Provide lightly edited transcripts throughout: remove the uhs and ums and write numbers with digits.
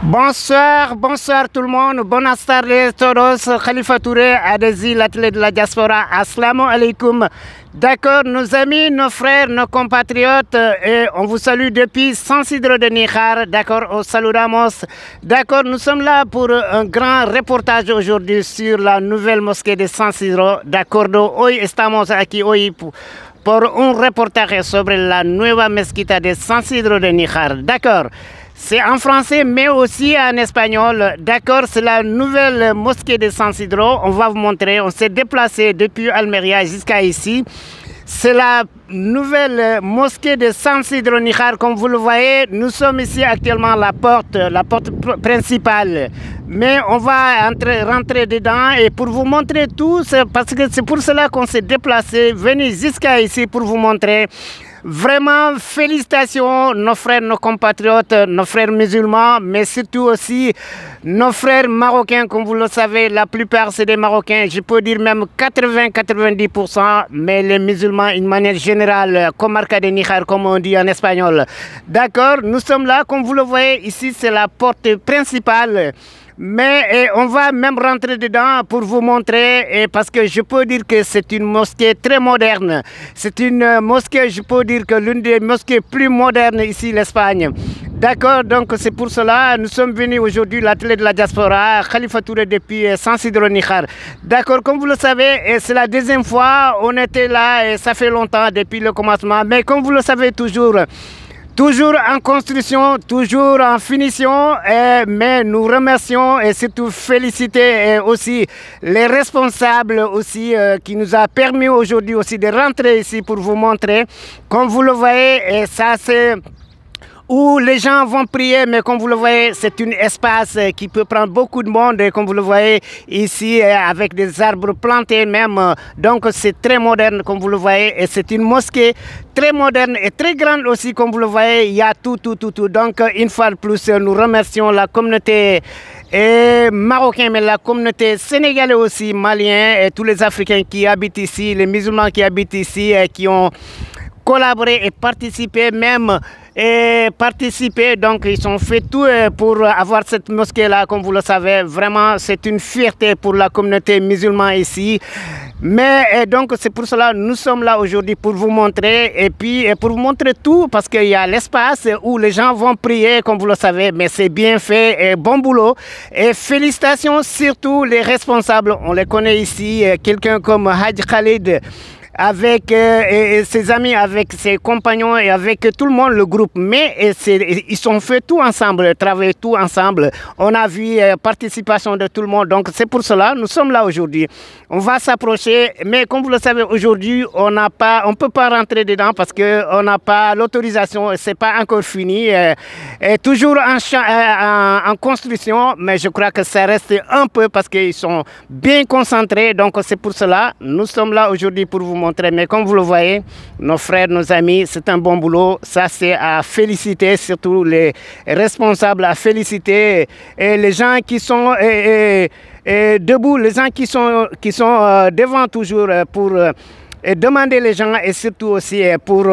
Bonsoir, bonsoir tout le monde. Buenas tardes todos. Khalifa Touré, Adezi, l'athlète de la diaspora. Assalamu alaikum. D'accord, nos amis, nos frères, nos compatriotes, et on vous salue depuis San Isidro de Níjar. D'accord, os saludamos. D'accord, nous sommes là pour un grand reportage aujourd'hui sur la nouvelle mosquée de San Isidro. D'accord, hoy estamos aquí hoy por un reportaje sobre la nueva mezquita de San Isidro de Níjar. D'accord. C'est en français, mais aussi en espagnol. D'accord, c'est la nouvelle mosquée de San Isidro. On va vous montrer. On s'est déplacé depuis Almeria jusqu'à ici. C'est la nouvelle mosquée de San Isidro Níjar. Comme vous le voyez, nous sommes ici actuellement à la porte principale. Mais on va rentrer dedans et pour vous montrer tout, parce que c'est pour cela qu'on s'est déplacé, venir jusqu'à ici pour vous montrer. Vraiment, félicitations nos frères, nos compatriotes, nos frères musulmans, mais surtout aussi nos frères marocains, comme vous le savez, la plupart c'est des Marocains, je peux dire même 80-90%, mais les musulmans, d'une manière générale, comarca de Níjar, comme on dit en espagnol. D'accord, nous sommes là, comme vous le voyez, ici c'est la porte principale. Mais on va même rentrer dedans pour vous montrer, parce que je peux dire que c'est une mosquée très moderne. C'est une mosquée, je peux dire que l'une des mosquées plus modernes ici, l'Espagne. D'accord, donc c'est pour cela nous sommes venus aujourd'hui, l'athlète de la diaspora, Khalifa Touré depuis San Isidro Níjar. D'accord, comme vous le savez, c'est la deuxième fois, on était là et ça fait longtemps depuis le commencement. Mais comme vous le savez toujours en construction, toujours en finition, mais nous remercions et surtout féliciter aussi les responsables aussi qui nous a permis aujourd'hui aussi de rentrer ici pour vous montrer. Comme vous le voyez, et ça c'est où les gens vont prier, mais comme vous le voyez, c'est un espace qui peut prendre beaucoup de monde, et comme vous le voyez ici, avec des arbres plantés même, donc c'est très moderne, comme vous le voyez, et c'est une mosquée très moderne et très grande aussi, comme vous le voyez, il y a tout. Donc, une fois de plus, nous remercions la communauté marocaine, mais la communauté sénégalaise aussi, malienne, et tous les Africains qui habitent ici, les musulmans qui habitent ici, qui ont collaboré et participé même. Donc ils ont fait tout pour avoir cette mosquée là, comme vous le savez. Vraiment c'est une fierté pour la communauté musulmane ici. Mais donc c'est pour cela que nous sommes là aujourd'hui pour vous montrer, et puis pour vous montrer tout, parce qu'il y a l'espace où les gens vont prier, comme vous le savez, mais c'est bien fait, et bon boulot, et félicitations surtout les responsables. On les connaît ici, quelqu'un comme Hadj Khalid, avec ses amis, avec ses compagnons et avec tout le monde, le groupe. Mais ils ont fait tout ensemble, travaillé tout ensemble. On a vu participation de tout le monde. Donc c'est pour cela que nous sommes là aujourd'hui. On va s'approcher, mais comme vous le savez, aujourd'hui, on ne peut pas rentrer dedans parce qu'on n'a pas l'autorisation, ce n'est pas encore fini. Toujours en construction, mais je crois que ça reste un peu parce qu'ils sont bien concentrés. Donc c'est pour cela que nous sommes là aujourd'hui pour vous montrer. Mais comme vous le voyez, nos frères, nos amis, c'est un bon boulot. Ça, c'est à féliciter, surtout les responsables, à féliciter et les gens qui sont debout, les gens qui sont devant toujours pour demander les gens, et surtout aussi pour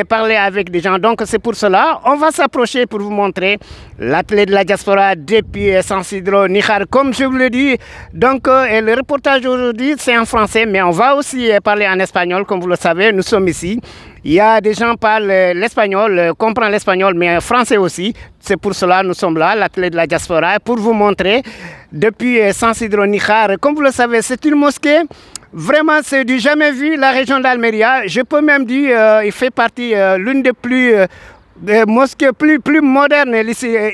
parler avec des gens. Donc c'est pour cela, on va s'approcher pour vous montrer l'athlète de la diaspora depuis San Isidro Níjar. Comme je vous l'ai dit, donc le reportage aujourd'hui c'est en français, mais on va aussi parler en espagnol, comme vous le savez, nous sommes ici. Il y a des gens qui parlent l'espagnol, comprennent l'espagnol, mais français aussi. C'est pour cela que nous sommes là, l'athlète de la diaspora, pour vous montrer depuis San Isidro Níjar. Comme vous le savez, c'est une mosquée. Vraiment, c'est du jamais vu, la région d'Almeria. Je peux même dire il fait partie l'une des mosquées plus modernes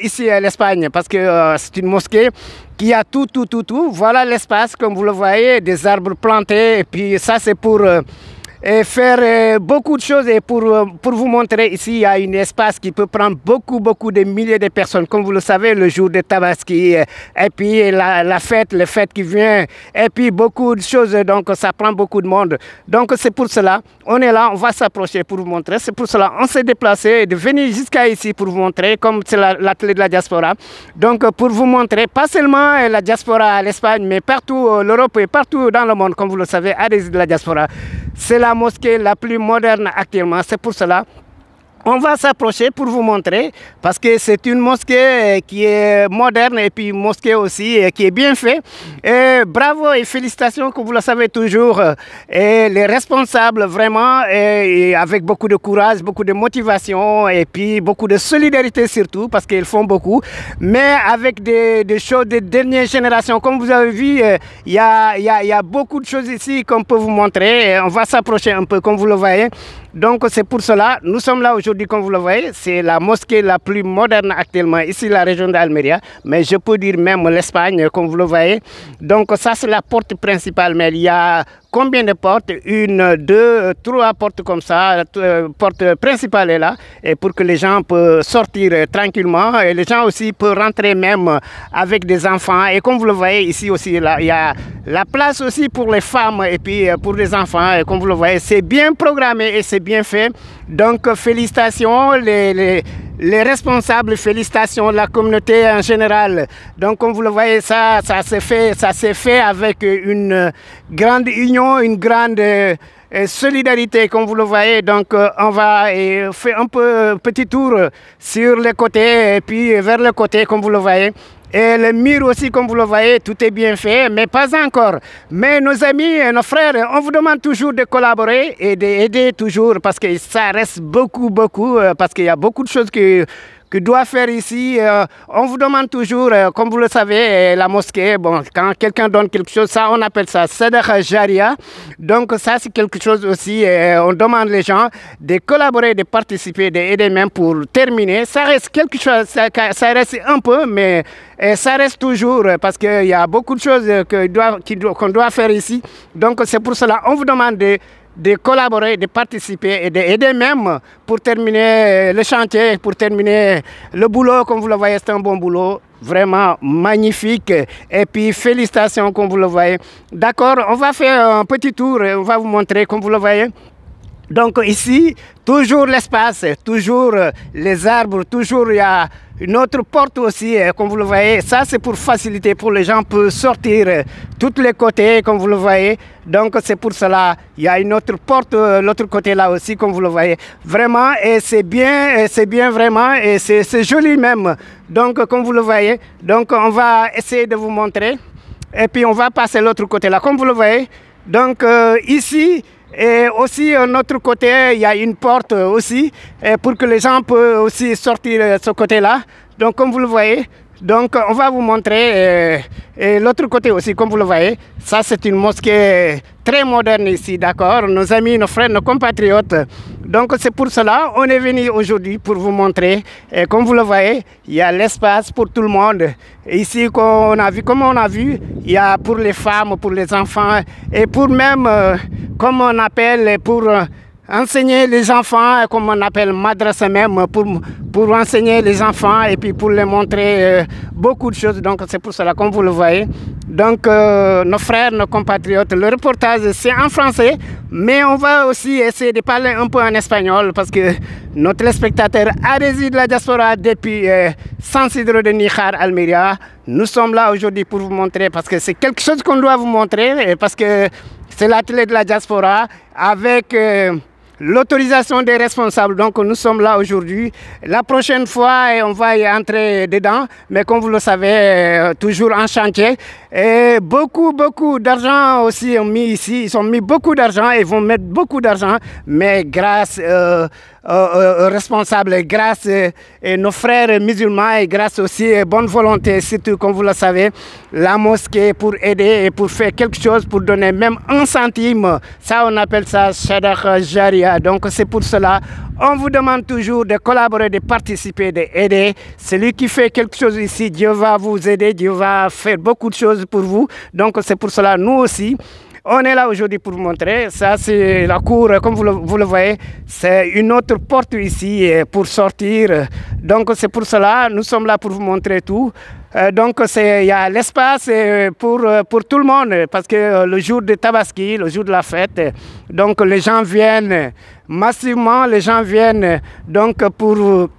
ici à l'Espagne, parce que c'est une mosquée qui a tout. Voilà l'espace, comme vous le voyez, des arbres plantés, et puis ça c'est pour faire beaucoup de choses, et pour vous montrer ici, il y a un espace qui peut prendre beaucoup de milliers de personnes, comme vous le savez, le jour de Tabaski, et puis la fête qui vient, et puis beaucoup de choses, donc ça prend beaucoup de monde. Donc c'est pour cela, on est là, on va s'approcher pour vous montrer. C'est pour cela on s'est déplacé de venir jusqu'à ici pour vous montrer, comme c'est l'atelier de la diaspora. Donc pour vous montrer, pas seulement la diaspora à l'Espagne, mais partout l'Europe et partout dans le monde, comme vous le savez, Adezi de la diaspora. C'est la mosquée la plus moderne actuellement. C'est pour cela On va s'approcher pour vous montrer, parce que c'est une mosquée qui est moderne et puis une mosquée aussi qui est bien faite. Et bravo et félicitations, comme vous le savez toujours, et les responsables vraiment, et avec beaucoup de courage, beaucoup de motivation et puis beaucoup de solidarité surtout, parce qu'ils font beaucoup, mais avec des choses de dernière génération. Comme vous avez vu, il y a beaucoup de choses ici qu'on peut vous montrer. On va s'approcher un peu, comme vous le voyez. Donc c'est pour cela, nous sommes là aujourd'hui, comme vous le voyez, c'est la mosquée la plus moderne actuellement ici, la région d'Almeria, mais je peux dire même l'Espagne, comme vous le voyez. Donc ça c'est la porte principale, mais il y a combien de portes? Une, deux, trois portes comme ça, la porte principale est là, et pour que les gens peuvent sortir tranquillement, et les gens aussi peuvent rentrer même avec des enfants, et comme vous le voyez ici aussi, là, il y a la place aussi pour les femmes et puis pour les enfants, et comme vous le voyez, c'est bien programmé et c'est bien fait. Donc félicitations les responsables, félicitations la communauté en général. Donc comme vous le voyez, ça s'est fait avec une grande union, une grande solidarité, comme vous le voyez. Donc on va faire un petit tour sur les côtés et puis vers le côté, comme vous le voyez. Et le mur aussi, comme vous le voyez, tout est bien fait, mais pas encore. Mais nos amis et nos frères, on vous demande toujours de collaborer et d'aider toujours, parce que ça reste beaucoup, parce qu'il y a beaucoup de choses que doit faire ici. On vous demande toujours, comme vous le savez, la mosquée, bon, quand quelqu'un donne quelque chose, ça on appelle ça Sadaqa Jaria. Donc ça c'est quelque chose aussi, on demande les gens de collaborer, de participer, d'aider même pour terminer. Ça reste quelque chose, ça reste un peu, mais ça reste toujours, parce qu'il y a beaucoup de choses qu'on doit faire ici. Donc c'est pour cela on vous demande de collaborer, de participer et d'aider même pour terminer le chantier, pour terminer le boulot. Comme vous le voyez, c'est un bon boulot, vraiment magnifique. Et puis félicitations, comme vous le voyez. D'accord, on va faire un petit tour, on va vous montrer, comme vous le voyez. Donc ici, toujours l'espace, toujours les arbres, toujours il y a une autre porte aussi, comme vous le voyez. Ça, c'est pour faciliter, pour les gens pour sortir tous les côtés, comme vous le voyez. Donc c'est pour cela, il y a une autre porte, l'autre côté là aussi, comme vous le voyez. Vraiment, et c'est bien vraiment, et c'est joli même. Donc comme vous le voyez, donc on va essayer de vous montrer. Et puis on va passer l'autre côté là, comme vous le voyez. Donc ici, et aussi, de notre côté, il y a une porte aussi, pour que les gens puissent aussi sortir de ce côté-là. Donc, comme vous le voyez, donc on va vous montrer l'autre côté aussi, comme vous le voyez. Ça, c'est une mosquée très moderne ici, d'accord? Nos amis, nos frères, nos compatriotes. Donc, c'est pour cela on est venu aujourd'hui pour vous montrer. Et comme vous le voyez, il y a l'espace pour tout le monde. Et ici, comme on a vu, il y a pour les femmes, pour les enfants et pour même, comme on appelle, pour enseigner les enfants, comme on appelle madrasa même, pour enseigner les enfants et puis pour les montrer beaucoup de choses. Donc c'est pour cela, comme vous le voyez. Donc nos frères, nos compatriotes, le reportage c'est en français, mais on va aussi essayer de parler un peu en espagnol, parce que nos téléspectateurs adhésifs de la diaspora depuis San Isidro de Níjar, Almeria, nous sommes là aujourd'hui pour vous montrer, parce que c'est quelque chose qu'on doit vous montrer, parce que c'est l'atelier de la diaspora avec l'autorisation des responsables. Donc nous sommes là aujourd'hui. La prochaine fois, on va y entrer dedans, mais comme vous le savez, toujours en chantier. Et beaucoup d'argent aussi ont mis ici. Ils ont mis beaucoup d'argent et vont mettre beaucoup d'argent, mais grâce aux responsables, grâce à nos frères musulmans et grâce aussi à bonne volonté, surtout comme vous le savez, la mosquée pour aider et pour faire quelque chose, pour donner même 1 centime. Ça, on appelle ça Sadaqa Jaria. Donc c'est pour cela, on vous demande toujours de collaborer, de participer, d'aider. Celui qui fait quelque chose ici, Dieu va vous aider, Dieu va faire beaucoup de choses pour vous. Donc c'est pour cela, nous aussi, on est là aujourd'hui pour vous montrer. Ça, c'est la cour, comme vous le voyez. C'est une autre porte ici pour sortir. Donc, c'est pour cela, nous sommes là pour vous montrer tout. Donc, il y a l'espace pour tout le monde. Parce que le jour de Tabaski, le jour de la fête, donc les gens viennent massivement. Les gens viennent donc pour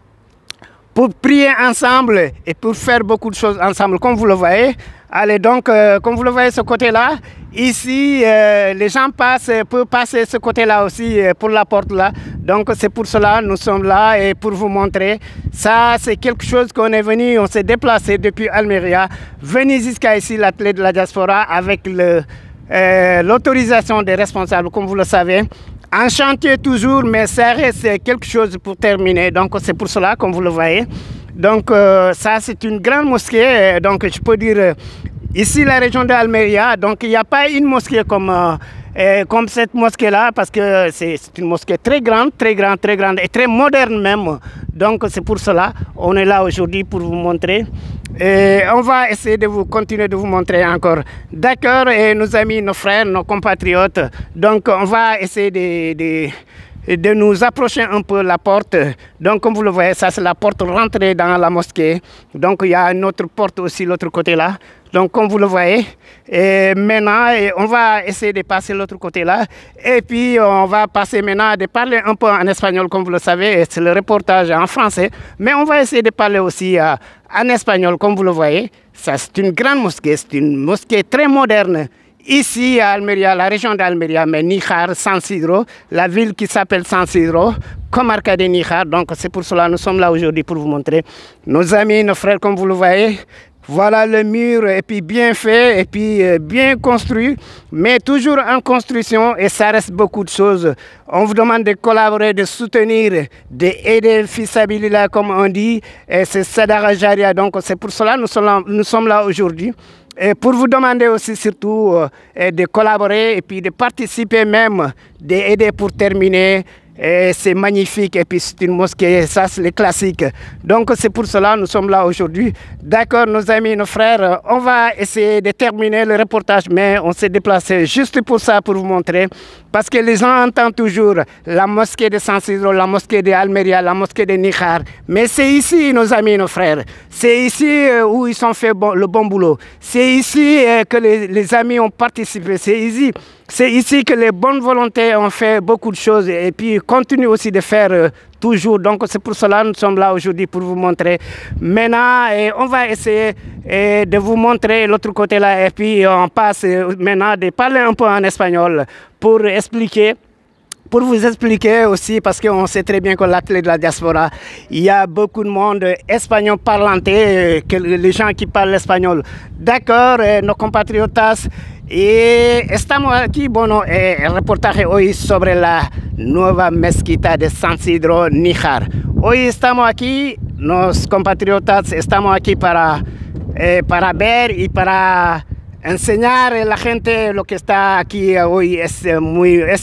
prier ensemble et pour faire beaucoup de choses ensemble, comme vous le voyez. Allez, donc, comme vous le voyez, ce côté-là, ici, les gens peuvent passer ce côté-là aussi pour la porte là. Donc, c'est pour cela nous sommes là et pour vous montrer. Ça, c'est quelque chose qu'on est venu, on s'est déplacé depuis Almeria, venir jusqu'à ici, l'atelier de la diaspora, avec l'autorisation des responsables, comme vous le savez. En chantier toujours, mais ça reste quelque chose pour terminer. Donc, c'est pour cela, comme vous le voyez. Donc, ça, c'est une grande mosquée. Donc, je peux dire, ici, la région d'Almeria, donc, il n'y a pas une mosquée comme cette mosquée-là, parce que c'est une mosquée très grande et très moderne même. Donc, c'est pour cela on est là aujourd'hui pour vous montrer. Et on va essayer de continuer de vous montrer encore. D'accord, et nos amis, nos frères, nos compatriotes. Donc, on va essayer de nous approcher un peu la porte. Donc, comme vous le voyez, ça c'est la porte rentrée dans la mosquée. Donc, il y a une autre porte aussi, l'autre côté là. Donc, comme vous le voyez, et maintenant, on va essayer de passer l'autre côté là. Et puis, on va passer maintenant de parler un peu en espagnol, comme vous le savez. C'est le reportage en français. Mais on va essayer de parler aussi en espagnol, comme vous le voyez. Ça, c'est une grande mosquée. C'est une mosquée très moderne. Ici à Almeria, la région d'Almeria, mais Níjar, San Isidro, la ville qui s'appelle San Isidro, comarca de Níjar. Donc c'est pour cela que nous sommes là aujourd'hui pour vous montrer nos amis, nos frères, comme vous le voyez. Voilà le mur, et puis bien fait, et puis bien construit, mais toujours en construction, et ça reste beaucoup de choses. On vous demande de collaborer, de soutenir, d'aider Fisabilillah, comme on dit, et c'est Sadara Jaria. Donc c'est pour cela que nous sommes là aujourd'hui. Et pour vous demander aussi surtout de collaborer et puis de participer même, d'aider pour terminer. C'est magnifique et puis c'est une mosquée, ça c'est le classique. Donc c'est pour cela que nous sommes là aujourd'hui. D'accord, nos amis, nos frères, on va essayer de terminer le reportage, mais on s'est déplacé juste pour ça, pour vous montrer. Parce que les gens entendent toujours la mosquée de San Isidro, la mosquée d'Almeria, la mosquée de Níjar. Mais c'est ici, nos amis, nos frères. C'est ici où ils ont fait le bon boulot. C'est ici que les amis ont participé. C'est ici que les bonnes volontés ont fait beaucoup de choses et puis continuent aussi de faire toujours. Donc c'est pour cela que nous sommes là aujourd'hui pour vous montrer. Maintenant, on va essayer de vous montrer l'autre côté là et puis on passe maintenant de parler un peu en espagnol pour vous expliquer aussi, parce qu'on sait très bien que l'atelier de la diaspora, il y a beaucoup de monde espagnol parlant, les gens qui parlent espagnol. D'accord, nos compatriotas. Y estamos aquí, bueno, el reportaje hoy sobre la nueva mezquita de San Isidro, Níjar. Hoy estamos aquí, los compatriotas, estamos aquí para ver y para enseñar a la gente lo que está aquí hoy. Es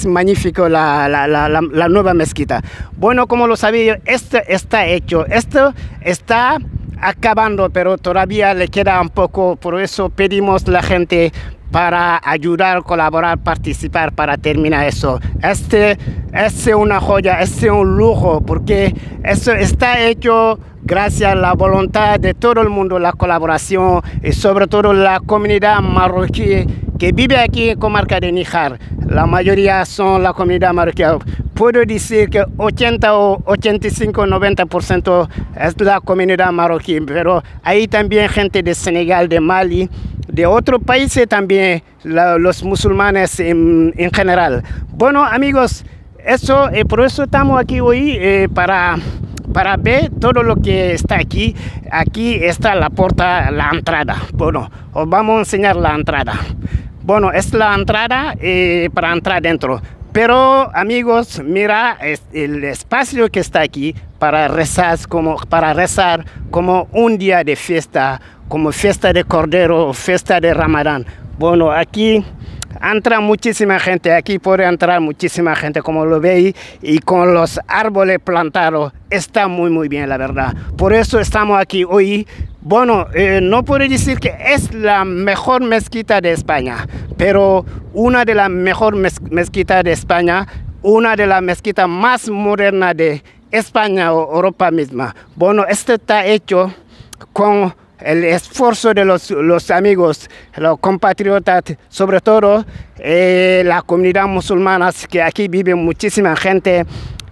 magnífico la nueva mezquita. Bueno, como lo sabía, esto está hecho, esto está acabando, pero todavía le queda un poco, por eso pedimos a la gente para ayudar, colaborar, participar para terminar eso. Este es una joya, este es un lujo, porque eso está hecho gracias a la voluntad de todo el mundo, la colaboración y sobre todo la comunidad marroquí que vive aquí en comarca de Níjar. La mayoría son la comunidad marroquí. Puedo decir que 80 o 85, 90% es la comunidad marroquí, pero hay también gente de Senegal, de Mali, de otros países también, los musulmanes en general. Bueno, amigos, por eso estamos aquí hoy para ver todo lo que está aquí. Aquí está la puerta, la entrada. Bueno, os vamos a enseñar la entrada. Bueno, es la entrada para entrar dentro. Pero, amigos, mira el espacio que está aquí para rezar como un día de fiesta, como fiesta de Cordero, fiesta de Ramadán. Bueno, aquí entra muchísima gente, aquí puede entrar muchísima gente, como lo veis, y con los árboles plantados está muy bien, la verdad. Por eso estamos aquí hoy. Bueno, no puedo decir que es la mejor mezquita de España, pero una de las mejores mezquitas de España, una de las mezquitas más modernas de España o Europa misma. Bueno, esto está hecho con el esfuerzo de los amigos, los compatriotas, sobre todo la comunidad musulmana, que aquí vive muchísima gente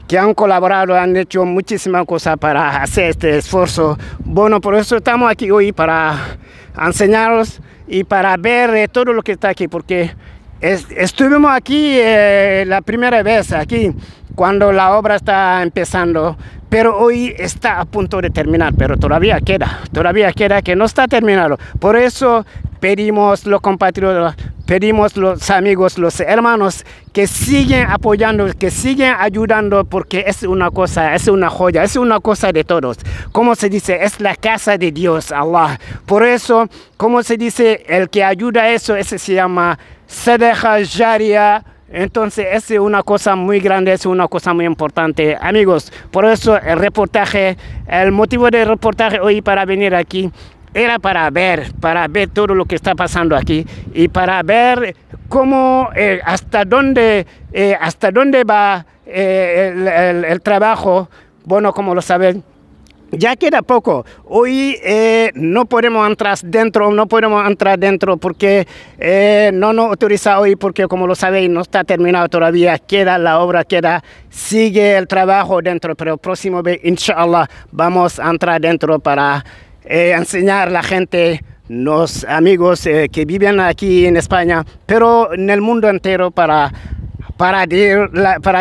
que han colaborado, han hecho muchísimas cosas para hacer este esfuerzo. Bueno, por eso estamos aquí hoy para enseñaros y para ver todo lo que está aquí, porque estuvimos aquí la primera vez aquí cuando la obra está empezando, pero hoy está a punto de terminar, pero todavía queda que no está terminado. Por eso pedimos los compatriotas, pedimos los amigos, los hermanos que siguen apoyando, que siguen ayudando, porque es una cosa, es una joya, es una cosa de todos. Como se dice, es la casa de Dios, Allah. Por eso, como se dice, el que ayuda a eso, ese se llama Sadaqa Jariya. Entonces es una cosa muy grande, es una cosa muy importante, amigos. Por eso el reportaje, el motivo del reportaje hoy para venir aquí era para ver todo lo que está pasando aquí y para ver cómo, hasta dónde va el trabajo. Bueno, como lo saben, ya queda poco. Hoy no podemos entrar dentro, porque no nos autoriza hoy, porque como lo sabéis no está terminado todavía, la obra sigue el trabajo dentro, pero próximo vez, inshallah, vamos a entrar dentro para enseñar a la gente, los amigos que viven aquí en España, pero en el mundo entero, para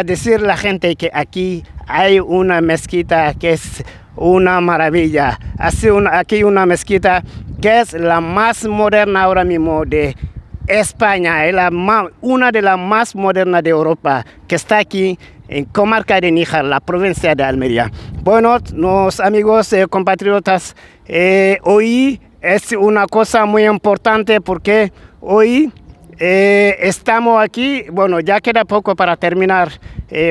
decir a la gente que aquí hay una mezquita que es una maravilla. Aquí una mezquita que es la más moderna ahora mismo de España, es una de las más modernas de Europa, que está aquí en Comarca de Níjar, la provincia de Almería. Bueno, los amigos compatriotas, hoy es una cosa muy importante, porque hoy estamos aquí. Bueno, ya queda poco para terminar,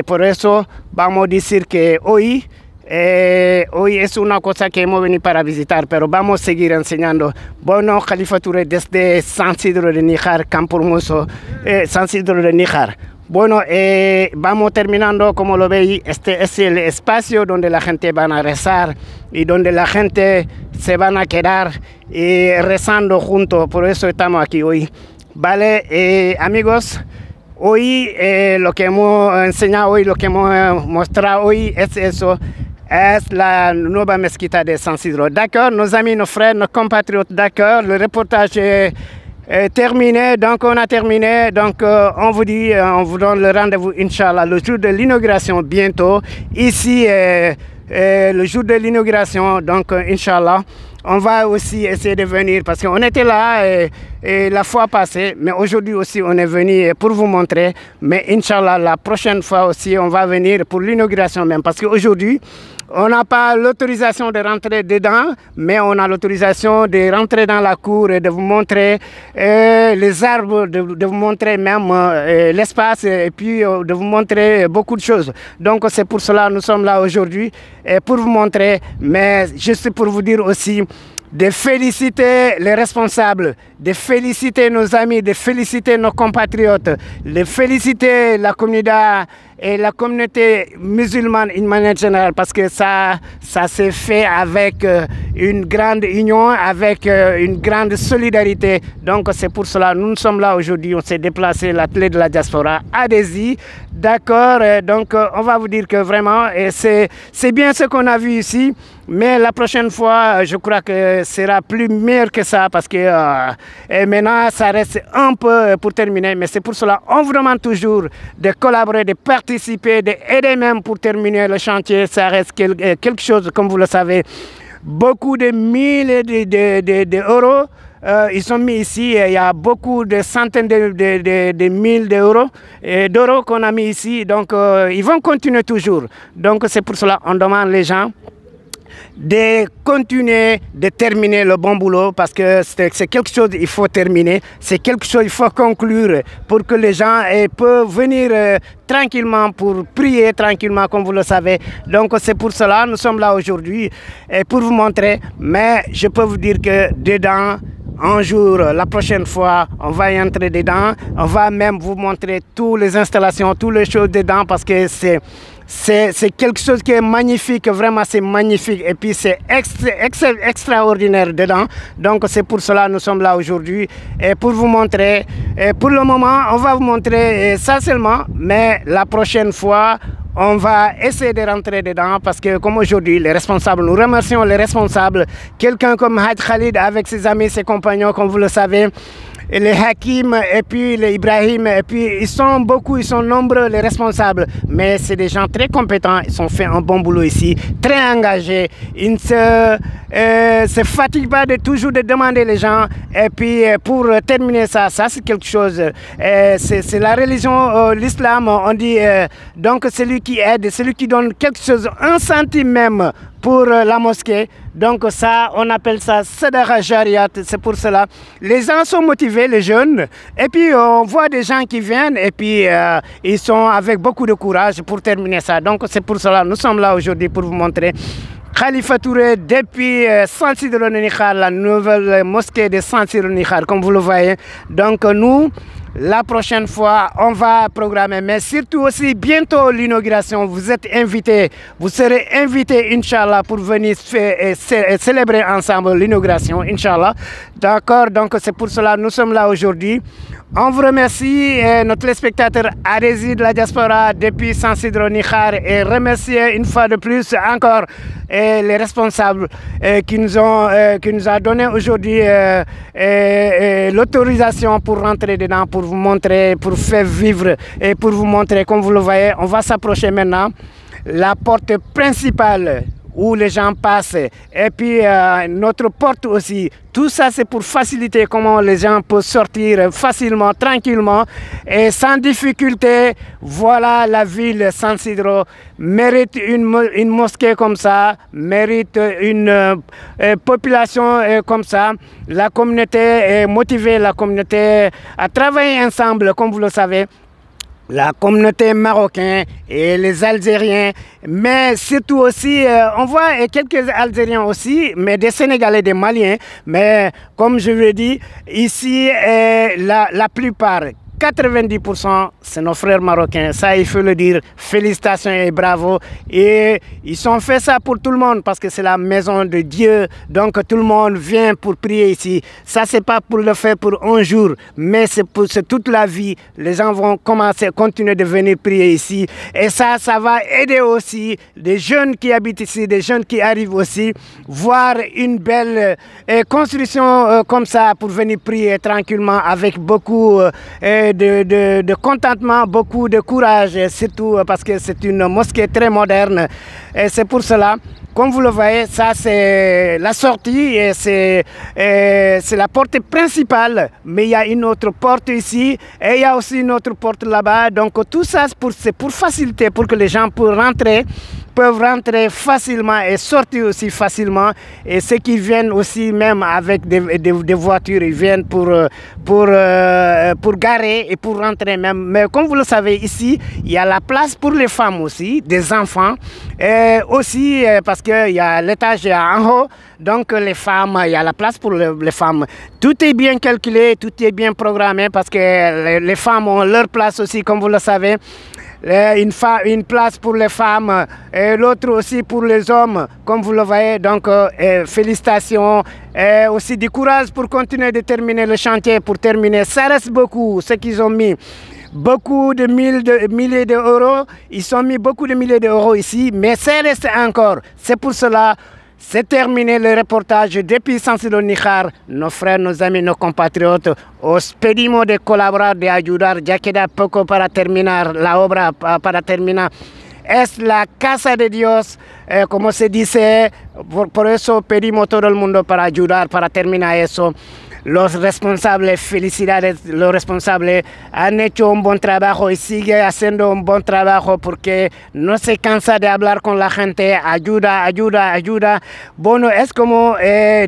por eso vamos a decir que hoy es una cosa que hemos venido para visitar, pero vamos a seguir enseñando. Bueno, Khalifa Touré desde San Isidro de Níjar, Campo Hermoso, San Isidro de Níjar. Bueno, vamos terminando. Como lo veis, este es el espacio donde la gente va a rezar y donde la gente se van a quedar rezando juntos. Por eso estamos aquí hoy. Vale, amigos, hoy lo que hemos enseñado hoy, lo que hemos mostrado hoy es eso. Es la nueva mezquita de San Isidro. D'accord, nos amis, nos frères, nos compatriotes, d'accord, le reportage est terminé, donc on a terminé, donc on vous dit, on vous donne le rendez-vous, Inch'Allah, le jour de l'inauguration bientôt, ici, le jour de l'inauguration, donc Inch'Allah, on va aussi essayer de venir, parce qu'on était là la fois passée, mais aujourd'hui aussi on est venu pour vous montrer, mais Inch'Allah, la prochaine fois aussi on va venir pour l'inauguration même, parce qu'aujourd'hui, on n'a pas l'autorisation de rentrer dedans, mais on a l'autorisation de rentrer dans la cour et de vous montrer les arbres, de vous montrer même l'espace, et puis de vous montrer beaucoup de choses. Donc c'est pour cela que nous sommes là aujourd'hui, pour vous montrer, mais juste pour vous dire aussi, de féliciter les responsables, de féliciter nos amis, de féliciter nos compatriotes, de féliciter la communauté et la communauté musulmane d'une manière générale, parce que ça s'est fait avec une grande union, avec une grande solidarité. Donc c'est pour cela que nous sommes là aujourd'hui. On s'est déplacé l'atelier de la diaspora à Désy. D'accord, donc on va vous dire que vraiment c'est bien ce qu'on a vu ici, mais la prochaine fois je crois que sera plus meilleur que ça, parce que maintenant ça reste un peu pour terminer, mais c'est pour cela qu'on vous demande toujours de collaborer, de participer, d'aider même pour terminer le chantier. Ça reste quelque chose, comme vous le savez, beaucoup de milliers d'euros. Ils sont mis ici, il y a beaucoup de centaines de mille d'euros qu'on a mis ici, donc ils vont continuer toujours. Donc c'est pour cela qu'on demande les gens de continuer, de terminer le bon boulot, parce que c'est quelque chose qu'il faut terminer, c'est quelque chose qu'il faut conclure pour que les gens peuvent venir tranquillement pour prier tranquillement, comme vous le savez. Donc c'est pour cela que nous sommes là aujourd'hui, pour vous montrer, mais je peux vous dire que dedans, un jour, la prochaine fois, on va y entrer dedans, on va même vous montrer toutes les installations, toutes les choses dedans, parce que c'est quelque chose qui est magnifique, vraiment c'est magnifique, et puis c'est extraordinaire dedans. Donc c'est pour cela que nous sommes là aujourd'hui, et pour vous montrer. Et pour le moment, on va vous montrer ça seulement, mais la prochaine fois, on va essayer de rentrer dedans parce que comme aujourd'hui, les responsables, nous remercions les responsables, quelqu'un comme Hadj Khalid avec ses amis, ses compagnons, comme vous le savez, et les Hakim et puis les Ibrahim, et puis ils sont beaucoup, ils sont nombreux les responsables, mais c'est des gens très compétents, ils ont fait un bon boulot ici, très engagés, ils ne se fatiguent pas de toujours de demander les gens, et puis pour terminer ça c'est quelque chose, c'est la religion, l'islam, on dit, donc celui qui aide, celui qui donne quelque chose, un centime même, pour la mosquée, donc ça, on appelle ça Sadaqa Jariyat, c'est pour cela. Les gens sont motivés, les jeunes, et puis on voit des gens qui viennent, et puis ils sont avec beaucoup de courage pour terminer ça. Donc c'est pour cela, nous sommes là aujourd'hui pour vous montrer Khalifa Touré depuis San Sidro Nikhar, la nouvelle mosquée de San Sidro Nikhar, comme vous le voyez. Donc nous, la prochaine fois, on va programmer, mais surtout aussi bientôt l'inauguration. Vous êtes invités, vous serez invités, Inch'Allah, pour venir célébrer ensemble l'inauguration, Inch'Allah. D'accord, donc c'est pour cela que nous sommes là aujourd'hui. On vous remercie, notre téléspectateur Adesi de la diaspora depuis San Sidro Nikhar, et remercier une fois de plus encore les responsables qui nous a donné aujourd'hui l'autorisation pour rentrer dedans, pour vous montrer, pour faire vivre et pour vous montrer, comme vous le voyez. On va s'approcher maintenant, la porte principale où les gens passent, et puis notre porte aussi. Tout ça, c'est pour faciliter comment les gens peuvent sortir facilement, tranquillement et sans difficulté. Voilà, la ville San Sidro mérite une mosquée comme ça, mérite une population comme ça. La communauté est motivée, la communauté a travaillé ensemble, comme vous le savez. La communauté marocaine et les Algériens, mais surtout aussi, on voit quelques Algériens aussi, mais des Sénégalais, des Maliens, mais comme je vous l'ai dit, ici, la plupart, 90%, c'est nos frères marocains. Ça, il faut le dire. Félicitations et bravo. Et ils ont fait ça pour tout le monde parce que c'est la maison de Dieu. Donc, tout le monde vient pour prier ici. Ça, c'est pas pour le faire pour un jour, mais c'est toute la vie. Les gens vont continuer de venir prier ici. Et ça va aider aussi des jeunes qui habitent ici, des jeunes qui arrivent aussi, voir une belle construction comme ça pour venir prier tranquillement avec beaucoup de contentement, beaucoup de courage, surtout parce que c'est une mosquée très moderne. Et c'est pour cela, comme vous le voyez, ça c'est la sortie et c'est la porte principale. Mais il y a une autre porte ici et il y a aussi une autre porte là-bas. Donc tout ça c'est pour faciliter, pour que les gens peuvent rentrer facilement et sortir aussi facilement. Et ceux qui viennent aussi même avec des voitures, ils viennent pour garer et pour rentrer même. Mais comme vous le savez, ici, il y a la place pour les femmes aussi, des enfants. Et aussi parce qu'il y a l'étage en haut, donc les femmes, il y a la place pour les femmes. Tout est bien calculé, tout est bien programmé parce que les femmes ont leur place aussi, comme vous le savez. Une place pour les femmes et l'autre aussi pour les hommes, comme vous le voyez. Donc, félicitations et aussi du courage pour continuer de terminer le chantier. Pour terminer, ça reste beaucoup, ce qu'ils ont mis. Beaucoup de milliers d'euros, ils ont mis beaucoup de milliers d'euros ici, mais ça reste encore. C'est pour cela. C'est terminé le reportage depuis San Sidro Nikhar. Nos frères, nos amis, nos compatriotes, os pedimos de colaborar, de ayudar, ya queda poco para terminar la obra, para terminar. Es la casa de Dios, como se dice, por eso pedimos a todo el mundo para ayudar, para terminar eso. Los responsables, felicidades, los responsables han hecho un buen trabajo y sigue haciendo un buen trabajo porque no se cansa de hablar con la gente, ayuda, ayuda, ayuda. Bueno, es como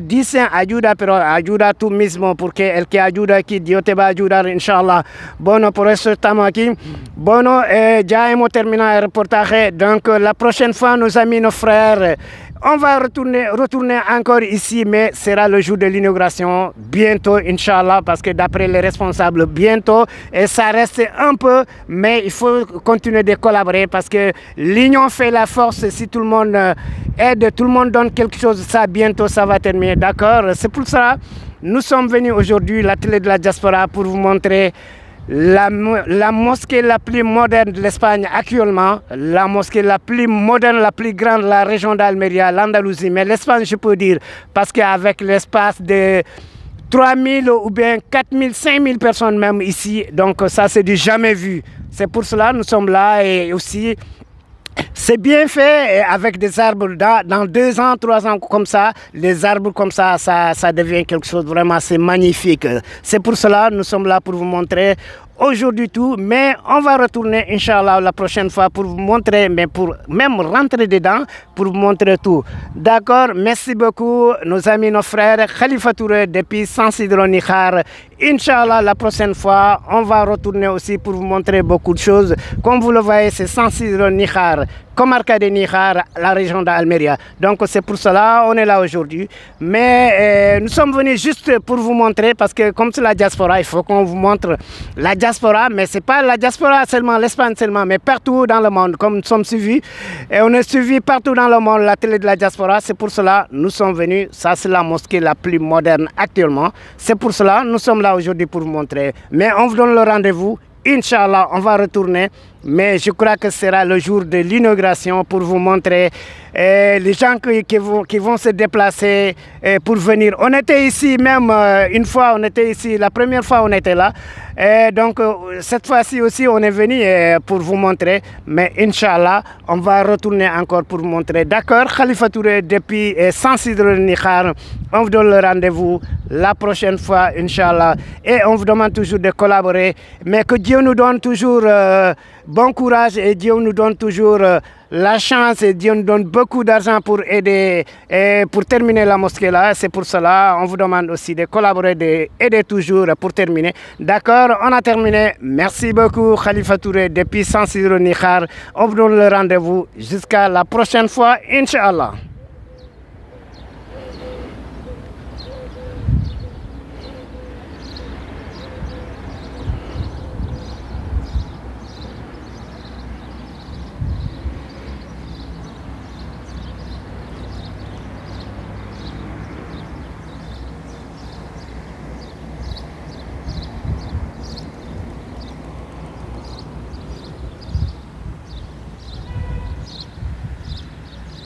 dicen ayuda, pero ayuda tú mismo porque el que ayuda aquí, Dios te va a ayudar, inshallah. Bueno, por eso estamos aquí. Bueno, ya hemos terminado el reportaje, donc la prochaine fois, nos amis, nos frères, on va retourner encore ici, mais sera le jour de l'inauguration, bientôt, Inch'Allah, parce que d'après les responsables, bientôt, et ça reste un peu, mais il faut continuer de collaborer, parce que l'union fait la force, si tout le monde aide, tout le monde donne quelque chose, ça, bientôt, ça va terminer, d'accord? C'est pour ça, nous sommes venus aujourd'hui, la télé de la diaspora, pour vous montrer la mosquée la plus moderne de l'Espagne actuellement, la mosquée la plus moderne, la plus grande de la région d'Almeria, l'Andalousie, mais l'Espagne je peux dire, parce qu'avec l'espace de 3000 ou bien 4000, 5000 personnes même ici, donc ça c'est du jamais vu. C'est pour cela que nous sommes là et aussi c'est bien fait avec des arbres dans 2 ans, 3 ans comme ça, les arbres comme ça devient quelque chose vraiment, c'est magnifique. C'est pour cela que nous sommes là pour vous montrer aujourd'hui tout, mais on va retourner Inch'Allah la prochaine fois pour vous montrer, mais pour même rentrer dedans, pour vous montrer tout. D'accord, merci beaucoup nos amis, nos frères, Khalifa Touré depuis San Isidro Níjar. Inch'Allah la prochaine fois, on va retourner aussi pour vous montrer beaucoup de choses. Comme vous le voyez, c'est San Isidro Níjar, Comarca de Níjar, la région d'Almeria. Donc c'est pour cela on est là aujourd'hui. Mais nous sommes venus juste pour vous montrer, parce que comme c'est la diaspora, il faut qu'on vous montre la diaspora, mais c'est pas la diaspora seulement, l'Espagne seulement, mais partout dans le monde, comme nous sommes suivis. Et on est suivis partout dans le monde, la télé de la diaspora. C'est pour cela nous sommes venus. Ça c'est la mosquée la plus moderne actuellement. C'est pour cela nous sommes là aujourd'hui pour vous montrer. Mais on vous donne le rendez-vous. Inch'Allah, on va retourner, mais je crois que ce sera le jour de l'inauguration pour vous montrer les gens qui vont se déplacer pour venir. On était ici même une fois, on était ici, la première fois on était là. Donc cette fois-ci aussi on est venu pour vous montrer, mais Inch'Allah, on va retourner encore pour vous montrer. D'accord, Khalifa Touré depuis San Isidro Níjar, on vous donne le rendez-vous la prochaine fois, Inch'Allah. Et on vous demande toujours de collaborer, mais que Dieu nous donne toujours bon courage et Dieu nous donne toujours la chance et Dieu nous donne beaucoup d'argent pour aider et pour terminer la mosquée là. C'est pour cela on vous demande aussi de collaborer, d'aider toujours pour terminer. D'accord, on a terminé. Merci beaucoup Khalifa Touré depuis San Isidro Níjar. On vous donne le rendez-vous jusqu'à la prochaine fois, Inch'Allah.